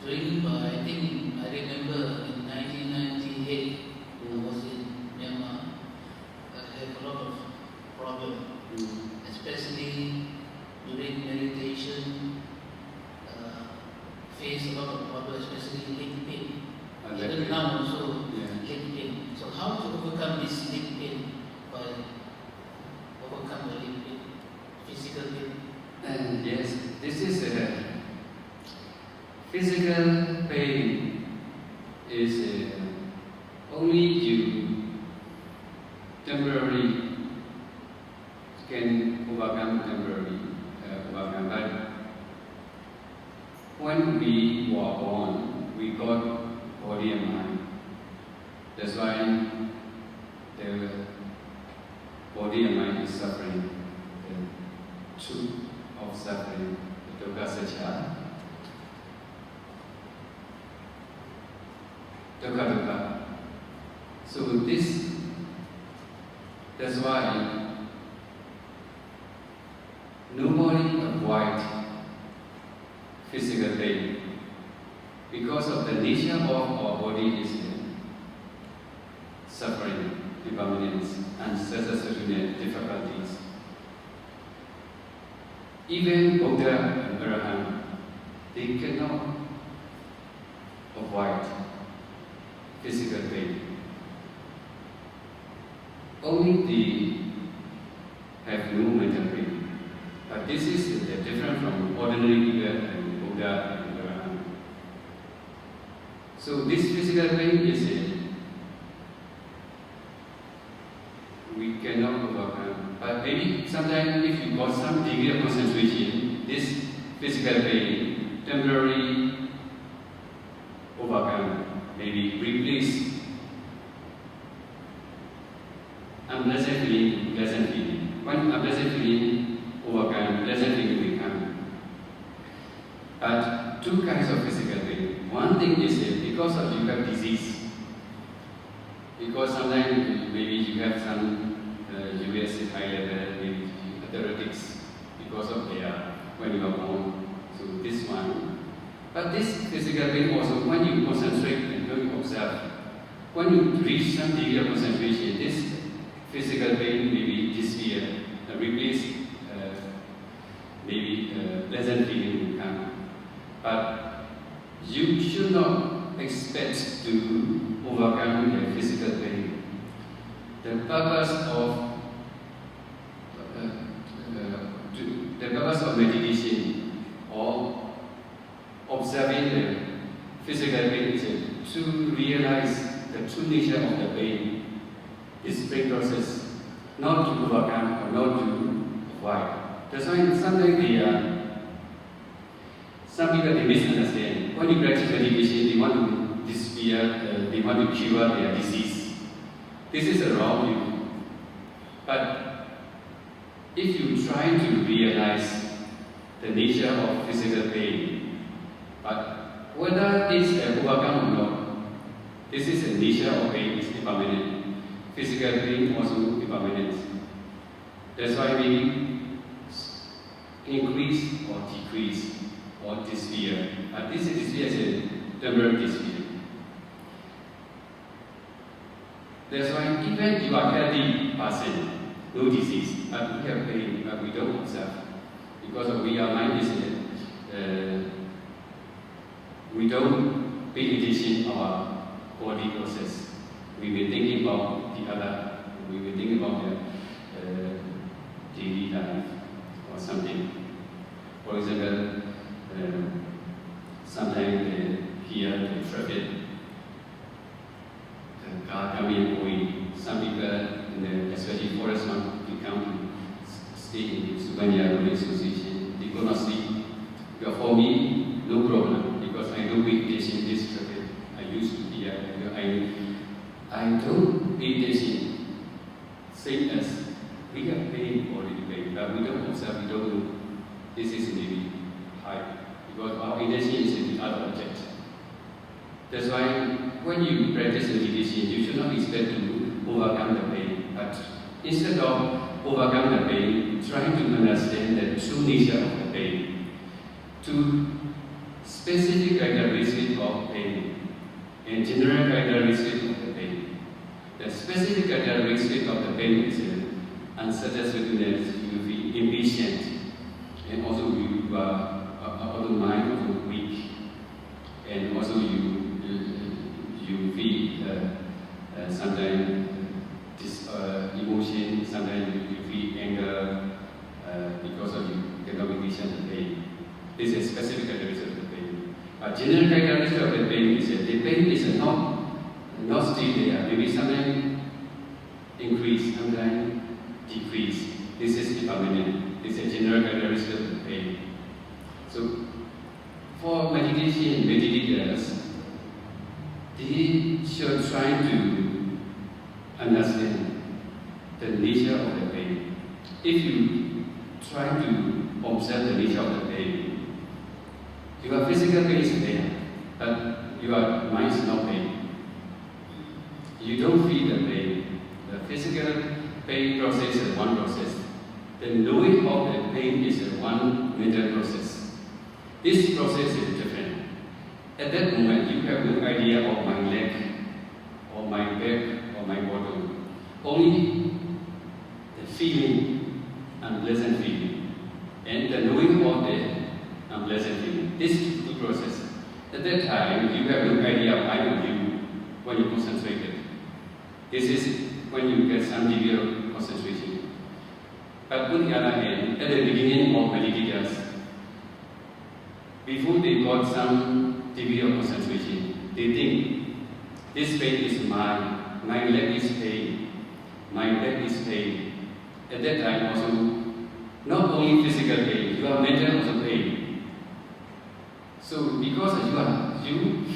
during, I think, I remember in 1998, I was in Myanmar, I had a lot of problems, especially during meditation, face a lot of problems, especially leg pain. Even now also, leg pain. So how to overcome this leg pain? By overcome the leg pain, physical pain? Yes, this is physical pain is only you temporarily can overcome but when we were born, we got body and mind. That's why the body and mind is suffering, the truth of suffering, the dukkha satya. Dukkha. So that's why nobody avoid physical pain because of the nature of our body is suffering, impermanence, and associated difficulties. Even Buddha and Arahant, they cannot avoid physical pain. Only they have no mental pain. But this is different from ordinary people and Buddha and Arahant. So this physical pain is we cannot overcome. But maybe sometimes if you got some degree of concentration, this physical pain temporarily overcome, maybe replace unpleasant feeling, pleasant feeling. When unpleasant feeling overcome, pleasant feeling will come. But two kinds of physical pain. One thing is because of you have disease. Because sometimes maybe you have some US high level, maybe athletics, because of when you are born. So this one. But this physical pain also, when you concentrate and when you observe, when you reach some degree of concentration, this physical pain maybe disappear, replace maybe pleasant feeling will come. But you should not expect to overcome the physical pain. The purpose of meditation or observing the physical pain is to realize the true nature of the pain, this pain process, not to overcome or not to avoid. That's why sometimes some people they misunderstand. When you practice meditation, they want to disappear, they want to cure their disease. This is a wrong view. But if you try to realize the nature of physical pain, but whether it's overcome or not, this is the nature of pain is impermanent. Physical pain also impermanent. That's why we increase or decrease or disappear. But this disappear is a temporary disappear. That's why even you are healthy person, no disease, but we have pain, but we don't observe. Because we are mind is we don't pay attention to our body process. We will think about the other, we will think about the daily life or something. For example, sometimes here the traffic, the car coming and going. Some people, especially forest one, they come to stay in Souvenir Association. They go not sleep. But for me, no problem because I don't pay attention to this traffic. I used to be here. I don't pay attention. Same as we have pain already pain, but we don't observe, we don't know. This is maybe high because our attention is in the other object. That's why when you practice meditation, you should not expect to overcome the pain, but instead of overcome the pain, trying to understand the true nature of the pain, to specific characteristics of pain and general characteristic of the pain. The specific characteristic of the pain is unsatisfactoriness, you feel impatient, and also you are also mind also weak, and also you feel sometimes this emotion, sometimes you feel anger because of you cannot recognize the pain. This is specific characteristic of the pain. A general characteristic of the pain is that the pain is not still there. Maybe sometimes increase, sometimes decrease. This is impermanent. This is a general characteristic of the pain. So, for meditators, they should try to understand the nature of the pain. If you try to observe the nature of the pain, your physical pain is there, but your mind is not pain. You don't feel the pain. The physical pain process is one process. The knowing of the pain is one mental process. This process is different. At that moment, you have no idea of my leg, or my back, or my bottom. Only the feeling, unpleasant feeling, and the knowing of the unpleasant feeling. This is the process. At that time, you have no idea of I or you when you concentrate. This is when you get some degree of concentration. But on the other hand, at the beginning of meditators, before they got some degree of concentration, they think this pain is mine, my leg is pain, my back is pain. At that time also, not only physical pain, you are mental also pain. So because you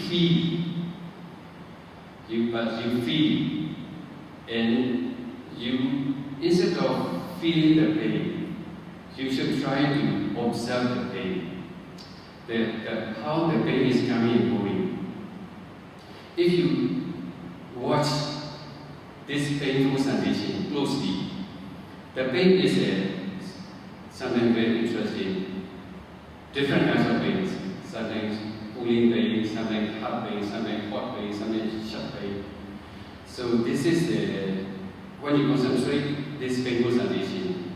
feel, and you, instead of feeling the pain, you should try to observe the pain. How the pain is coming and going. If you watch this painful sensation closely, the pain is something very interesting. Different kinds of pains. Sometimes pulling pain, sometimes hard pain, sometimes hot pain, sometimes sharp pain. So this is when you concentrate this painful sensation,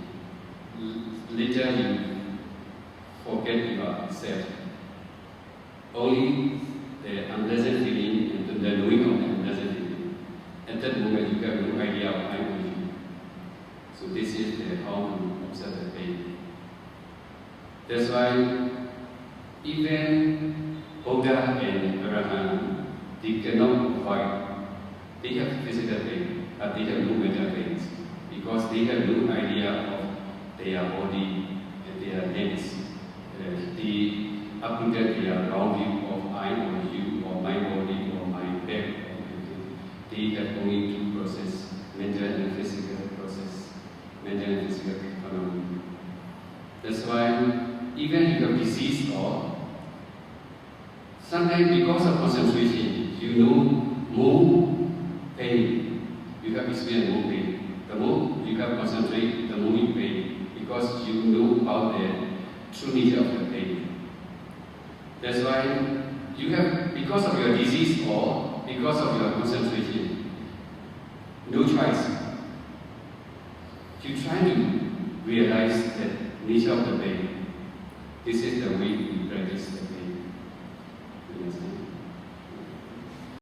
later you forget yourself. Only the unpleasant feeling and the knowing of the unpleasant feeling. At that moment, you have no idea of I am you. So this is how to observe the pain. That's why even Buddha and Arahant, they cannot avoid. They have physical pain, but they have no mental pains because they have no idea of their body and their names. They uprooted their wrong view of I or you or my body or my back. They have only two processes, mental and physical process, mental and physical phenomena. That's why even you have disease or sometimes because of concentration, you know more pain. You have experienced more pain. The more you have concentrated, the more you pain because you know about the true nature of the pain. That's why you have, because of your disease or because of your concentration, no choice. You try to realize the nature of the pain. This is the way we practice the pain.